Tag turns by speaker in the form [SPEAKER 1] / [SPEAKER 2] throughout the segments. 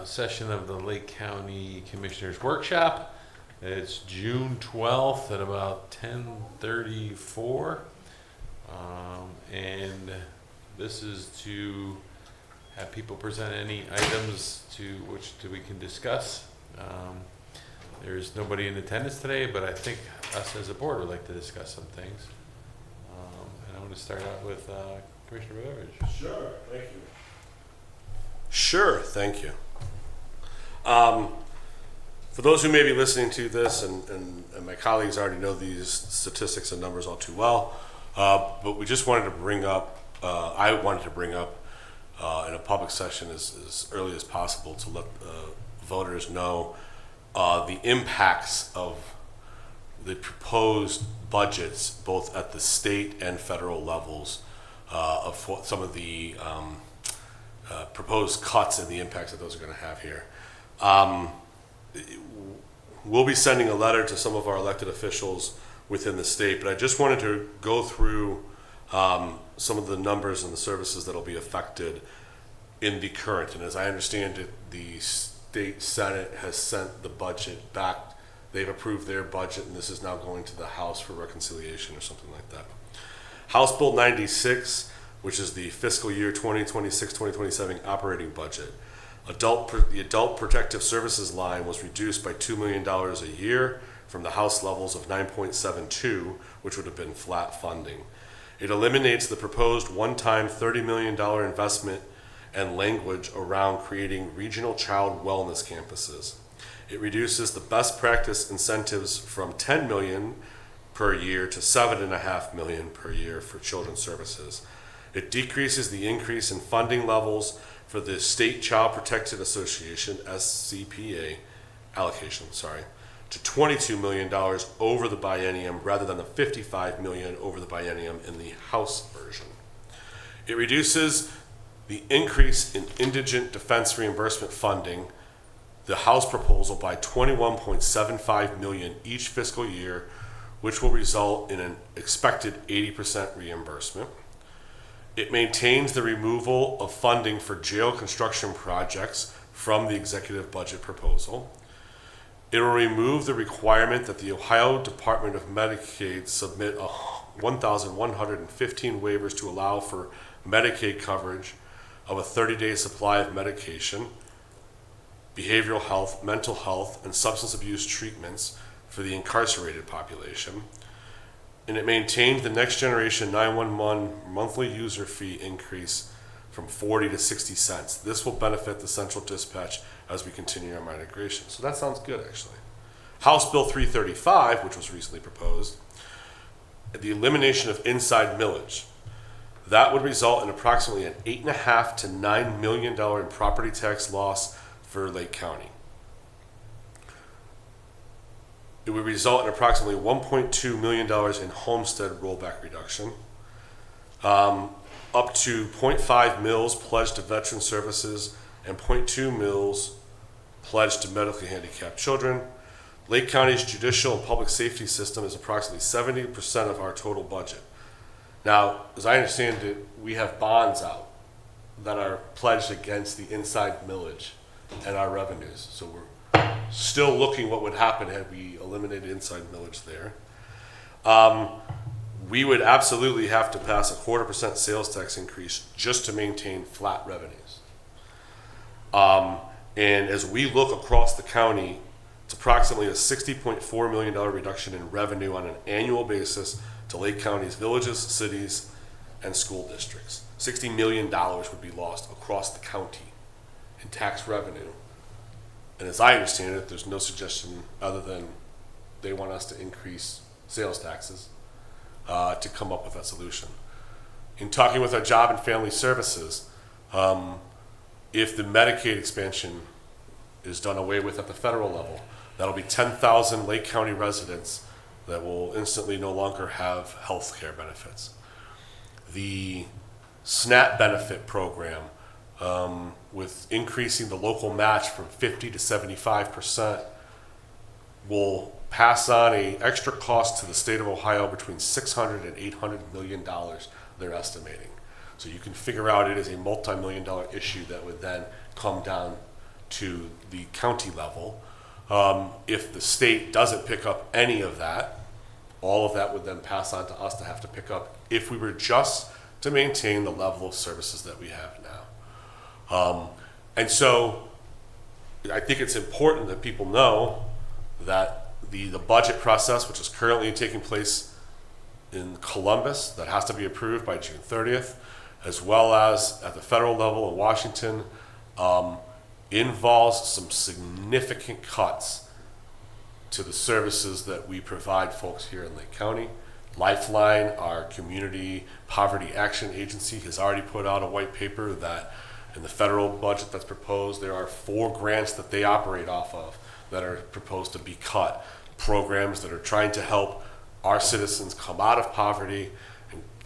[SPEAKER 1] session of the Lake County Commissioners Workshop. It's June 12th at about 10:34. And this is to have people present any items to which we can discuss. There's nobody in attendance today, but I think us as a board would like to discuss some things. And I'm going to start out with Commissioner Beveridge.
[SPEAKER 2] Sure, thank you. Sure, thank you. For those who may be listening to this, and my colleagues already know these statistics and numbers all too well, but we just wanted to bring up, I wanted to bring up in a public session as early as possible to let voters know the impacts of the proposed budgets, both at the state and federal levels, of what some of the proposed cuts and the impacts that those are going to have here. We'll be sending a letter to some of our elected officials within the state, but I just wanted to go through some of the numbers and the services that will be affected in the current. And as I understand it, the state Senate has sent the budget back. They've approved their budget, and this is now going to the House for reconciliation or something like that. House Bill 96, which is the fiscal year 2026-2027 operating budget. The Adult Protective Services line was reduced by $2 million a year from the House levels of 9.72, which would have been flat funding. It eliminates the proposed one-time $30 million investment and language around creating regional child wellness campuses. It reduces the best practice incentives from $10 million per year to $7.5 million per year for children's services. It decreases the increase in funding levels for the State Child Protective Association, SCPA, allocation, to $22 million over the biennium rather than the $55 million over the biennium in the House version. It reduces the increase in indigent defense reimbursement funding, the House proposal, by $21.75 million each fiscal year, which will result in an expected 80% reimbursement. It maintains the removal of funding for jail construction projects from the executive budget proposal. It will remove the requirement that the Ohio Department of Medicaid submit 1,115 waivers to allow for Medicaid coverage of a 30-day supply of medication, behavioral health, mental health, and substance abuse treatments for the incarcerated population. And it maintained the Next Generation 911 monthly user fee increase from 40 to 60 cents. This will benefit the central dispatch as we continue our migration. So that sounds good, actually. House Bill 335, which was recently proposed, the elimination of inside millage. That would result in approximately an $8.5 to $9 million in property tax loss for Lake County. It would result in approximately $1.2 million in homestead rollback reduction, up to 0.5 mils pledged to veteran services and 0.2 mils pledged to medically handicapped children. Lake County's judicial and public safety system is approximately 70% of our total budget. Now, as I understand it, we have bonds out that are pledged against the inside millage and our revenues. So we're still looking what would happen had we eliminated inside millage there. We would absolutely have to pass a 0.25% sales tax increase just to maintain flat revenues. And as we look across the county, it's approximately a $60.4 million reduction in revenue on an annual basis to Lake County's villages, cities, and school districts. $60 million would be lost across the county in tax revenue. And as I understand it, there's no suggestion other than they want us to increase sales taxes to come up with that solution. In talking with our Job and Family Services, if the Medicaid expansion is done away with at the federal level, that'll be 10,000 Lake County residents that will instantly no longer have health care benefits. The SNAP benefit program, with increasing the local match from 50 to 75%, will pass on an extra cost to the state of Ohio between $600 and $800 million, they're estimating. So you can figure out it is a multi-million-dollar issue that would then come down to the county level. If the state doesn't pick up any of that, all of that would then pass on to us to have to pick up if we were just to maintain the level of services that we have now. And so I think it's important that people know that the budget process, which is currently taking place in Columbus, that has to be approved by June 30th, as well as at the federal level in Washington, involves some significant cuts to the services that we provide folks here in Lake County. Lifeline, our community poverty action agency, has already put out a white paper that in the federal budget that's proposed, there are 4 grants that they operate off of that are proposed to be cut. Programs that are trying to help our citizens come out of poverty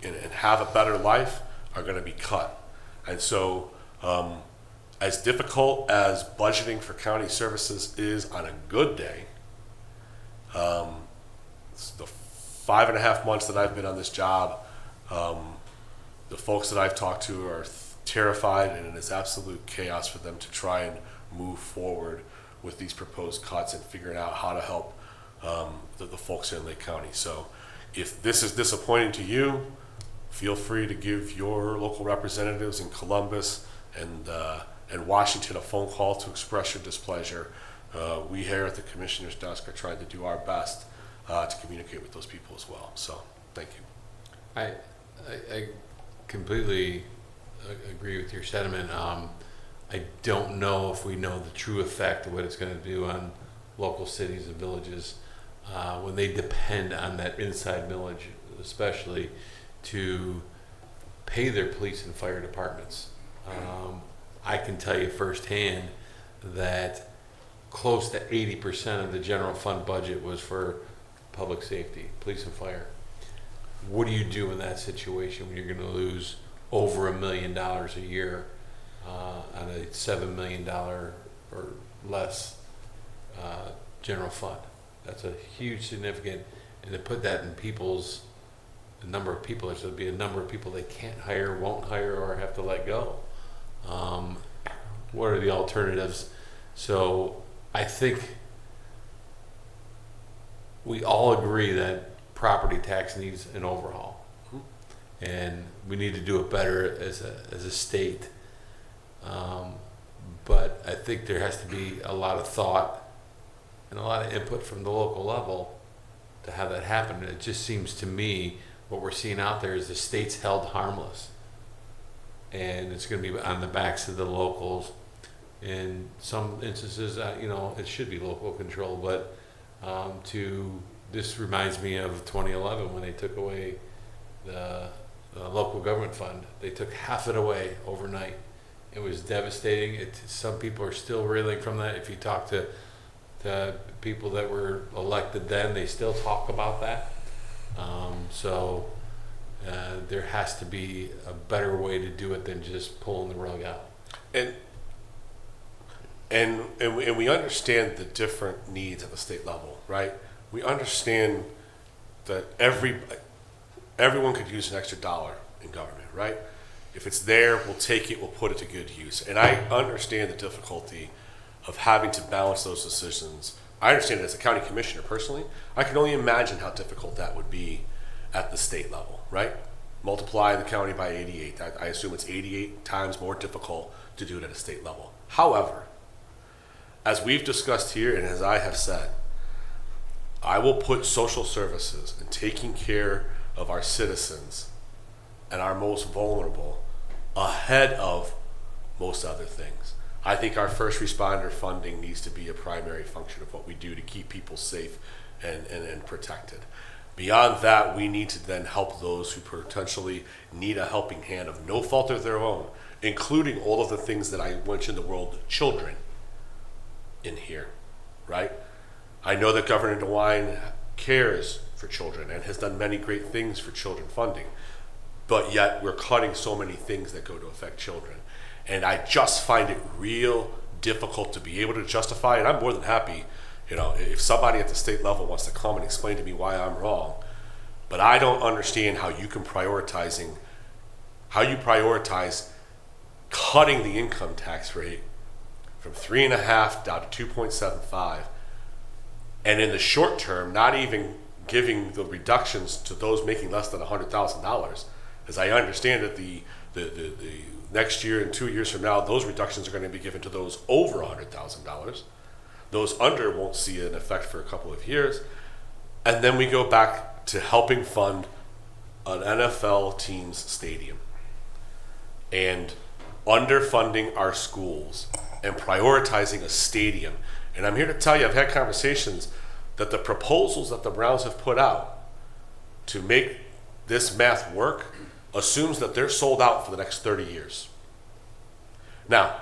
[SPEAKER 2] and have a better life are going to be cut. And so as difficult as budgeting for county services is on a good day, the 5.5 months that I've been on this job, the folks that I've talked to are terrified, and it is absolute chaos for them to try and move forward with these proposed cuts and figuring out how to help the folks here in Lake County. So if this is disappointing to you, feel free to give your local representatives in Columbus and Washington a phone call to express your displeasure. We here at the Commissioner's Desk are trying to do our best to communicate with those people as well. So thank you.
[SPEAKER 1] I completely agree with your sentiment. I don't know if we know the true effect of what it's going to do on local cities and villages when they depend on that inside millage, especially to pay their police and fire departments. I can tell you firsthand that close to 80% of the general fund budget was for public safety, police and fire. What do you do in that situation when you're going to lose over $1 million a year on a $7 million or less general fund? That's a huge significant, and to put that in the number of people, there's going to be a number of people they can't hire, won't hire, or have to let go. What are the alternatives? So I think we all agree that property tax needs an overhaul, and we need to do it better as a state. But I think there has to be a lot of thought and a lot of input from the local level to have that happen. It just seems to me what we're seeing out there is the state's held harmless, and it's going to be on the backs of the locals. In some instances, it should be local control, but this reminds me of 2011 when they took away the local government fund. They took half it away overnight. It was devastating. Some people are still reeling from that. If you talk to people that were elected then, they still talk about that. So there has to be a better way to do it than just pulling the rug out.
[SPEAKER 2] And we understand the different needs at the state level, right? We understand that everyone could use an extra dollar in government, right? If it's there, we'll take it, we'll put it to good use. And I understand the difficulty of having to balance those decisions. I understand it as a county commissioner personally. I can only imagine how difficult that would be at the state level, right? Multiply the county by 88. I assume it's 88 times more difficult to do it at a state level. However, as we've discussed here and as I have said, I will put social services and taking care of our citizens and our most vulnerable ahead of most other things. I think our first responder funding needs to be a primary function of what we do to keep people safe and protected. Beyond that, we need to then help those who potentially need a helping hand of no fault of their own, including all of the things that I mentioned, the world of children in here, right? I know that Governor DeWine cares for children and has done many great things for children funding, but yet we're cutting so many things that go to affect children. And I just find it real difficult to be able to justify, and I'm more than happy, if somebody at the state level wants to come and explain to me why I'm wrong, but I don't understand how you prioritize cutting the income tax rate from 3.5 down to 2.75. And in the short term, not even giving the reductions to those making less than $100,000. As I understand it, the next year and 2 years from now, those reductions are going to be given to those over $100,000. Those under won't see an effect for a couple of years. And then we go back to helping fund an NFL team's stadium and underfunding our schools and prioritizing a stadium. And I'm here to tell you, I've had conversations that the proposals that the Browns have put out to make this math work assumes that they're sold out for the next 30 years. Now,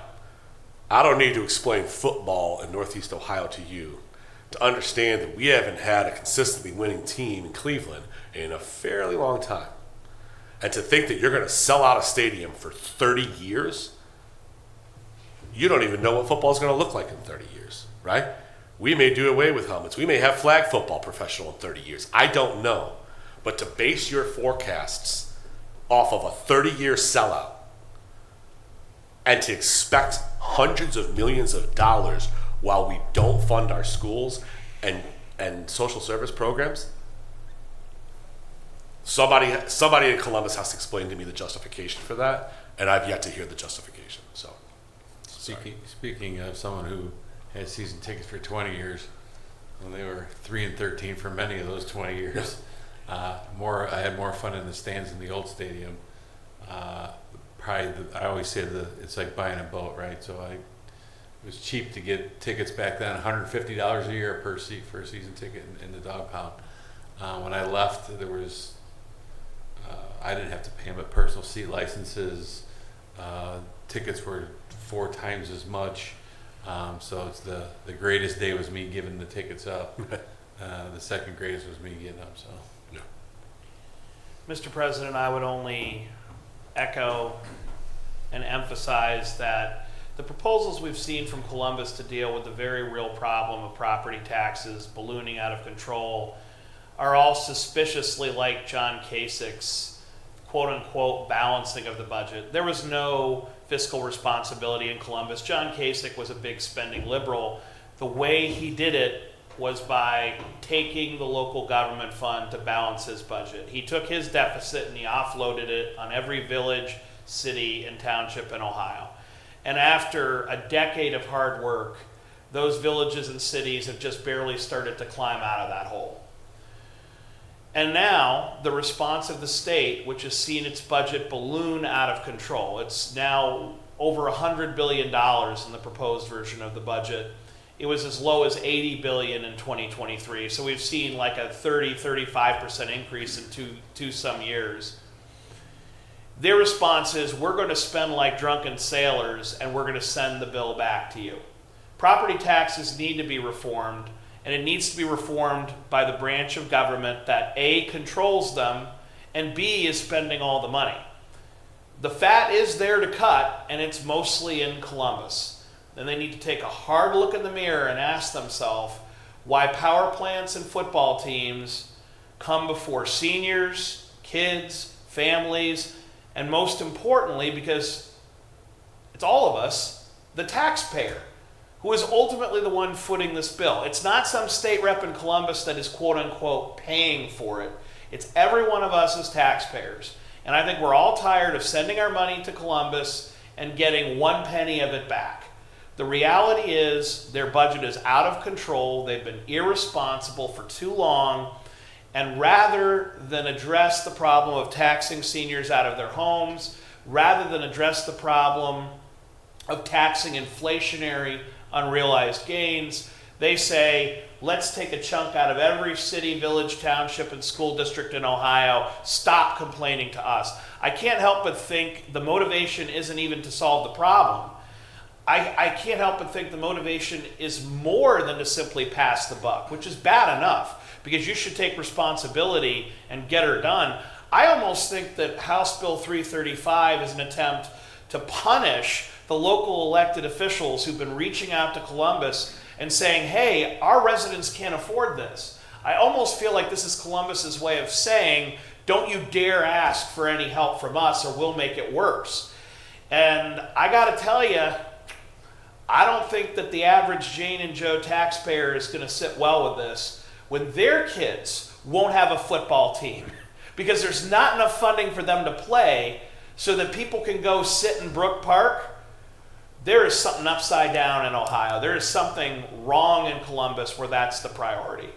[SPEAKER 2] I don't need to explain football in Northeast Ohio to you to understand that we haven't had a consistently winning team in Cleveland in a fairly long time. And to think that you're going to sell out a stadium for 30 years, you don't even know what football is going to look like in 30 years, right? We may do away with helmets. We may have flag football professional in 30 years. I don't know. But to base your forecasts off of a 30-year sellout and to expect hundreds of millions of dollars while we don't fund our schools and social service programs, somebody in Columbus has to explain to me the justification for that, and I've yet to hear the justification. So,
[SPEAKER 1] Speaking of someone who had season tickets for 20 years, when they were 3 and 13 for many of those 20 years, I had more fun in the stands in the old stadium. I always say that it's like buying a boat, right? So it was cheap to get tickets back then, $150 a year per seat for a season ticket in the dog pound. When I left, there was I didn't have to pay them, but personal seat licenses, tickets were 4 times as much. So it's the greatest day was me giving the tickets up. The second greatest was me getting up. So,
[SPEAKER 2] yeah.
[SPEAKER 3] Mr. President, I would only echo and emphasize that the proposals we've seen from Columbus to deal with the very real problem of property taxes ballooning out of control are all suspiciously like John Kasich's quote-unquote balancing of the budget. There was no fiscal responsibility in Columbus. John Kasich was a big spending liberal. The way he did it was by taking the local government fund to balance his budget. He took his deficit and he offloaded it on every village, city, and township in Ohio. And after a decade of hard work, those villages and cities have just barely started to climb out of that hole. And now the response of the state, which has seen its budget balloon out of control. It's now over $100 billion in the proposed version of the budget. It was as low as $80 billion in 2023. So we've seen like a 35% increase in two some years. Their response is, we're going to spend like drunken sailors and we're going to send the bill back to you. Property taxes need to be reformed, and it needs to be reformed by the branch of government that A, controls them, and B, is spending all the money. The fat is there to cut, and it's mostly in Columbus. Then they need to take a hard look in the mirror and ask themselves why power plants and football teams come before seniors, kids, families, and most importantly, because it's all of us, the taxpayer, who is ultimately the one footing this bill. It's not some state rep in Columbus that is quote-unquote paying for it. It's every one of us as taxpayers. And I think we're all tired of sending our money to Columbus and getting 1 penny of it back. The reality is their budget is out of control. They've been irresponsible for too long. And rather than address the problem of taxing seniors out of their homes, rather than address the problem of taxing inflationary unrealized gains, they say, let's take a chunk out of every city, village, township, and school district in Ohio. Stop complaining to us. I can't help but think the motivation isn't even to solve the problem. I can't help but think the motivation is more than to simply pass the buck, which is bad enough, because you should take responsibility and get her done. I almost think that House Bill 335 is an attempt to punish the local elected officials who've been reaching out to Columbus and saying, hey, our residents can't afford this. I almost feel like this is Columbus's way of saying, don't you dare ask for any help from us or we'll make it worse. And I gotta tell you, I don't think that the average Jane and Joe taxpayer is going to sit well with this when their kids won't have a football team because there's not enough funding for them to play so that people can go sit in Brook Park. There is something upside down in Ohio. There is something wrong in Columbus where that's the priority.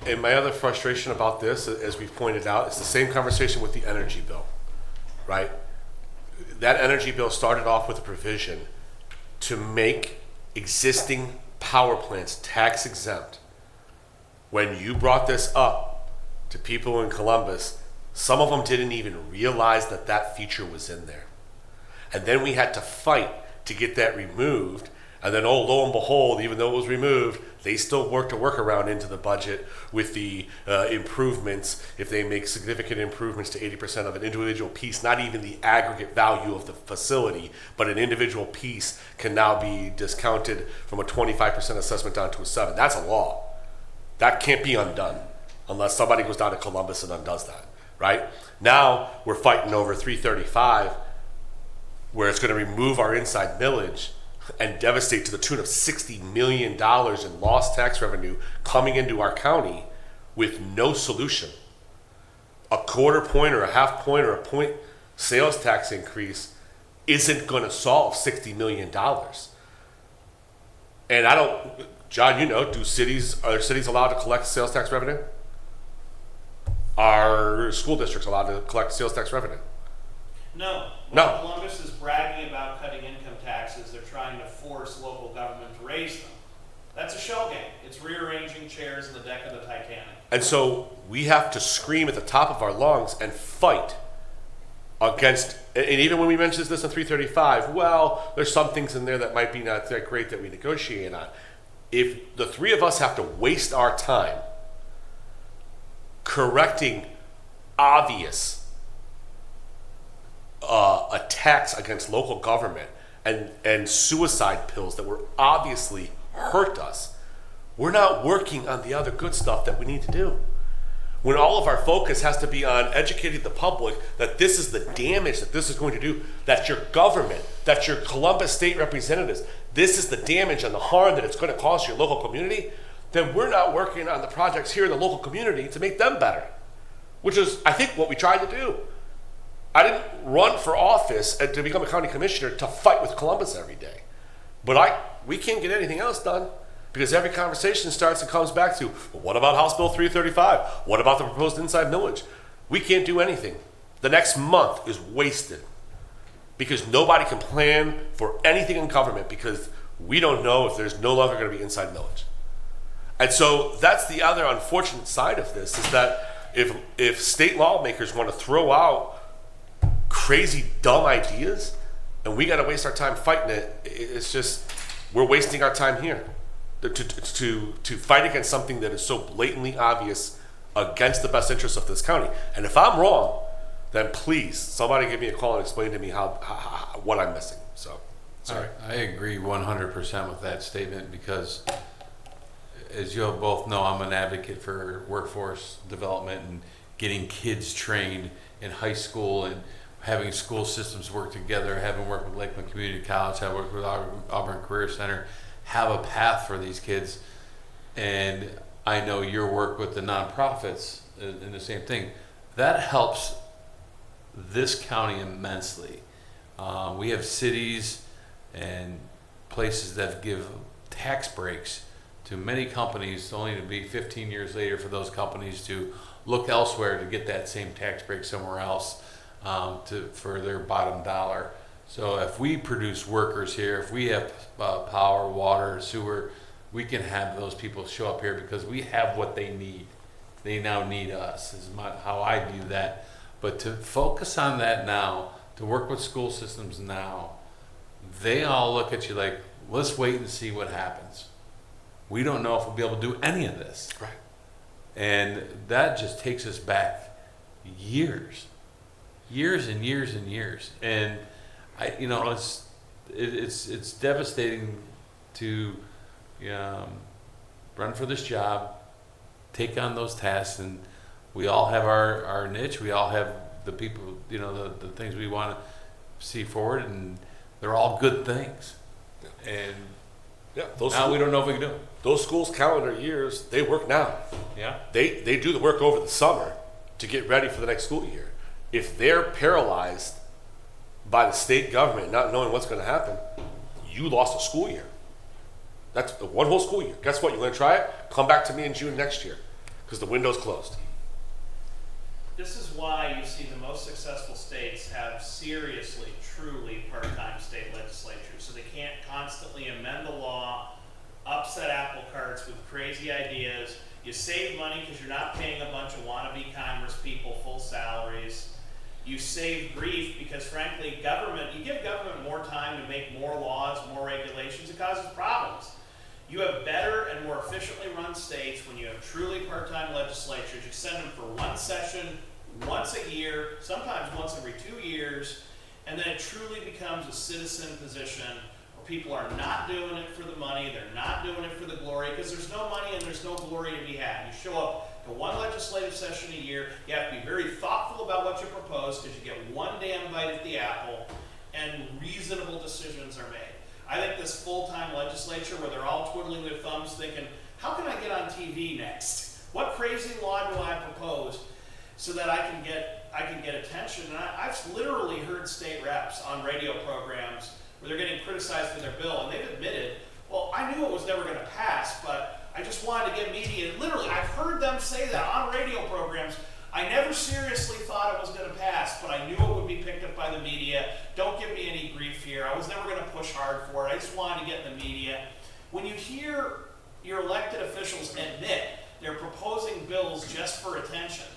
[SPEAKER 2] And my other frustration about this, as we've pointed out, is the same conversation with the energy bill, right? That energy bill started off with a provision to make existing power plants tax exempt. When you brought this up to people in Columbus, some of them didn't even realize that that feature was in there. And then we had to fight to get that removed. And then, oh, lo and behold, even though it was removed, they still worked a workaround into the budget with the improvements. If they make significant improvements to 80% of an individual piece, not even the aggregate value of the facility, but an individual piece can now be discounted from a 25% assessment down to a 7%. That's a law. That can't be undone unless somebody goes down to Columbus and undoes that, right? Now we're fighting over 335, where it's going to remove our inside millage and devastate to the tune of $60 million in lost tax revenue coming into our county with no solution. A quarter point or a half point or a point sales tax increase isn't going to solve $60 million. And I don't, John, you know, are cities allowed to collect sales tax revenue? Are school districts allowed to collect sales tax revenue?
[SPEAKER 3] No.
[SPEAKER 2] No.
[SPEAKER 3] When Columbus is bragging about cutting income taxes, they're trying to force local government to raise them. That's a shell game. It's rearranging chairs in the deck of the Titanic.
[SPEAKER 2] And so we have to scream at the top of our lungs and fight against, and even when we mentioned this in 335, well, there's some things in there that might be not that great that we negotiate on. If the three of us have to waste our time correcting obvious attacks against local government and suicide pills that will obviously hurt us, we're not working on the other good stuff that we need to do. When all of our focus has to be on educating the public that this is the damage that this is going to do, that's your government, that's your Columbus state representatives, this is the damage and the harm that it's going to cause your local community, then we're not working on the projects here in the local community to make them better, which is, I think, what we tried to do. I didn't run for office and to become a county commissioner to fight with Columbus every day. But we can't get anything else done because every conversation starts and comes back to, well, what about House Bill 335? What about the proposed inside millage? We can't do anything. The next month is wasted because nobody can plan for anything in government because we don't know if there's no longer going to be inside millage. And so that's the other unfortunate side of this is that if state lawmakers want to throw out crazy, dumb ideas, and we got to waste our time fighting it. It's just we're wasting our time here to fight against something that is so blatantly obvious against the best interests of this county. And if I'm wrong, then please somebody give me a call and explain to me how what I'm missing. So, sorry.
[SPEAKER 1] I agree 100% with that statement because, as you both know, I'm an advocate for workforce development and getting kids trained in high school and having school systems work together, having worked with Lakeland Community College, having worked with Auburn Career Center, have a path for these kids. And I know your work with the nonprofits and the same thing. That helps this county immensely. We have cities and places that give tax breaks to many companies, only to be 15 years later for those companies to look elsewhere to get that same tax break somewhere else. For their bottom dollar. So if we produce workers here, if we have power, water, sewer, we can have those people show up here because we have what they need. They now need us, is how I view that. But to focus on that now, to work with school systems now, they all look at you like, let's wait and see what happens. We don't know if we'll be able to do any of this.
[SPEAKER 2] Right.
[SPEAKER 1] And that just takes us back years and years and years. And it's devastating to run for this job, take on those tasks, and we all have our niche. We all have the people, the things we want to see forward, and they're all good things. And
[SPEAKER 2] Yeah,
[SPEAKER 1] now we don't know if we can do it.
[SPEAKER 2] those schools' calendar years, they work now.
[SPEAKER 1] Yeah?
[SPEAKER 2] They do the work over the summer to get ready for the next school year. If they're paralyzed by the state government not knowing what's going to happen, you lost a school year. That's one whole school year. Guess what? You're going to try it? Come back to me in June next year because the window's closed.
[SPEAKER 3] This is why you see the most successful states have seriously, truly part-time state legislatures, so they can't constantly amend the law, upset apple carts with crazy ideas. You save money because you're not paying a bunch of wannabe Congress people full salaries. You save grief because, frankly, you give government more time to make more laws, more regulations, it causes problems. You have better and more efficiently run states when you have truly part-time legislatures. You send them for one session, once a year, sometimes once every 2 years, and then it truly becomes a citizen position where people are not doing it for the money, they're not doing it for the glory, because there's no money and there's no glory to be had. You show up to one legislative session a year, you have to be very thoughtful about what you propose, because you get one damn bite at the apple, and reasonable decisions are made. I think this full-time legislature where they're all twiddling their thumbs thinking, how can I get on TV next? What crazy law do I propose so that I can get attention? And I've literally heard state reps on radio programs where they're getting criticized for their bill, and they've admitted, well, I knew it was never going to pass, but I just wanted to get media. Literally, I've heard them say that on radio programs. I never seriously thought it was going to pass, but I knew it would be picked up by the media. Don't give me any grief here. I was never going to push hard for it. I just wanted to get in the media. When you hear your elected officials admit they're proposing bills just for attention,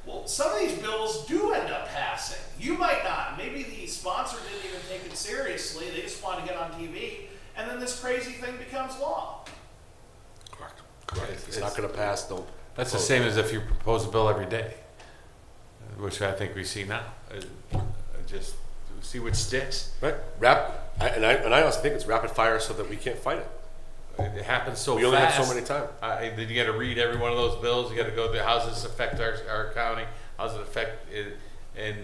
[SPEAKER 3] well, some of these bills do end up passing. You might not. Maybe the sponsor didn't even take it seriously. They just want to get on TV, and then this crazy thing becomes law.
[SPEAKER 2] Correct. It's not going to pass. Don't.
[SPEAKER 1] That's the same as if you propose a bill every day, which I think we see now. Just see what sticks.
[SPEAKER 2] Right. I also think it's rapid fire so that we can't fight it.
[SPEAKER 1] It happens so fast.
[SPEAKER 2] We only have so many time.
[SPEAKER 1] Then you got to read every one of those bills. You got to go through how does this affect our county? How does it affect it? And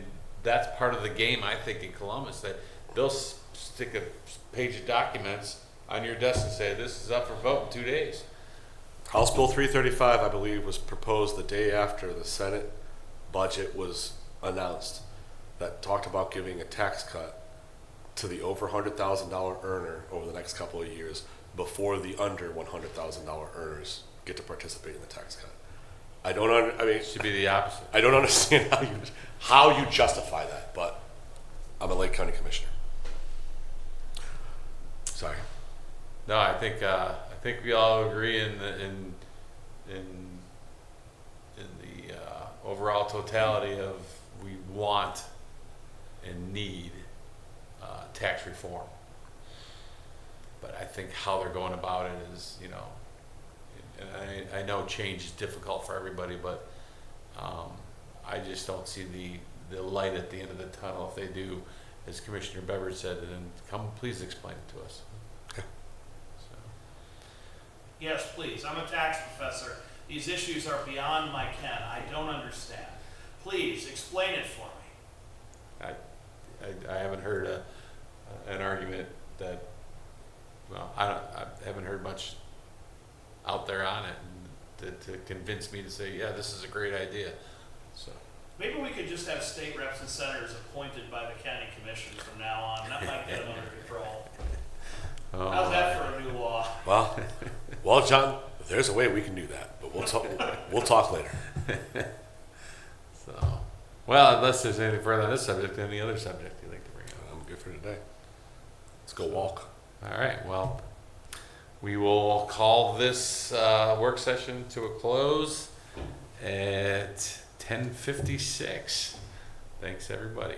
[SPEAKER 1] that's part of the game, I think, in Columbus. That they'll stick a page of documents on your desk and say, this is up for vote in 2 days.
[SPEAKER 2] House Bill 335, I believe, was proposed the day after the Senate budget was announced that talked about giving a tax cut to the over $100,000 earner over the next couple of years before the under $100,000 earners get to participate in the tax cut.
[SPEAKER 1] It should be the opposite.
[SPEAKER 2] I don't understand how you justify that, but I'm a Lake County Commissioner. Sorry.
[SPEAKER 1] No, I think we all agree in the overall totality of we want and need tax reform. But I think how they're going about it is, and I know change is difficult for everybody, but I just don't see the light at the end of the tunnel. If they do, as Commissioner Beveridge said, then come please explain it to us.
[SPEAKER 3] Yes, please. I'm a tax professor. These issues are beyond my ken. I don't understand. Please explain it for me.
[SPEAKER 1] I haven't heard an argument that, well, I haven't heard much out there on it to convince me to say, yeah, this is a great idea. So
[SPEAKER 3] maybe we could just have state reps and senators appointed by the county commission from now on. That might get them under control. How's that for a new law?
[SPEAKER 2] Well, John, there's a way we can do that, but we'll talk. We'll talk later.
[SPEAKER 1] So, well, unless there's anything further on this subject, any other subject you'd like to bring up?
[SPEAKER 2] I'm good for today. Let's go walk.
[SPEAKER 1] All right. Well, we will call this work session to a close at 10:56. Thanks, everybody.